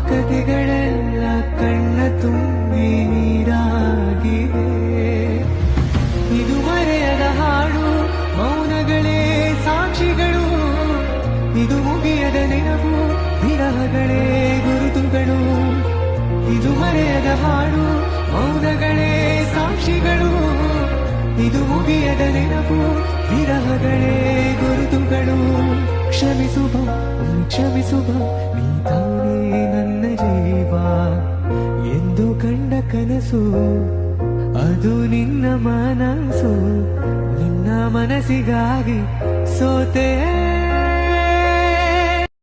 ಕಥೆಗಳೆಲ್ಲ ಕಣ್ಣ ತುಂಬಿ ನೀರಾಗಿವೆ. ಇದು ಮರೆಯದ ಹಾಡು, ಮೌನಗಳೇ ಸಾಕ್ಷಿಗಳು. ಇದು ಮುಗಿಯದ ನೆನಪು, ವಿರಹಗಳೇ ಗುರುತುಗಳು. ಇದು ಮರೆಯದ ಹಾಡು, ಮೌನಗಳೇ ಸಾಕ್ಷಿಗಳು. ಇದು ಮುಗಿಯದ ನೆನಪು, ವಿರಹಗಳೇ ಗುರುತುಗಳು. ಕ್ಷಮಿಸುವ ಕ್ಷಮಿಸುವ, ನೀ ತಾನೇ ನನ್ನ ಜೀವ ಎಂದು ಕಂಡ ಕನಸು. ಅದು ನಿನ್ನ ಮನಸ್ಸು, ನಿನ್ನ ಮನಸ್ಸಿಗಾಗಿ ಸೋತೆ.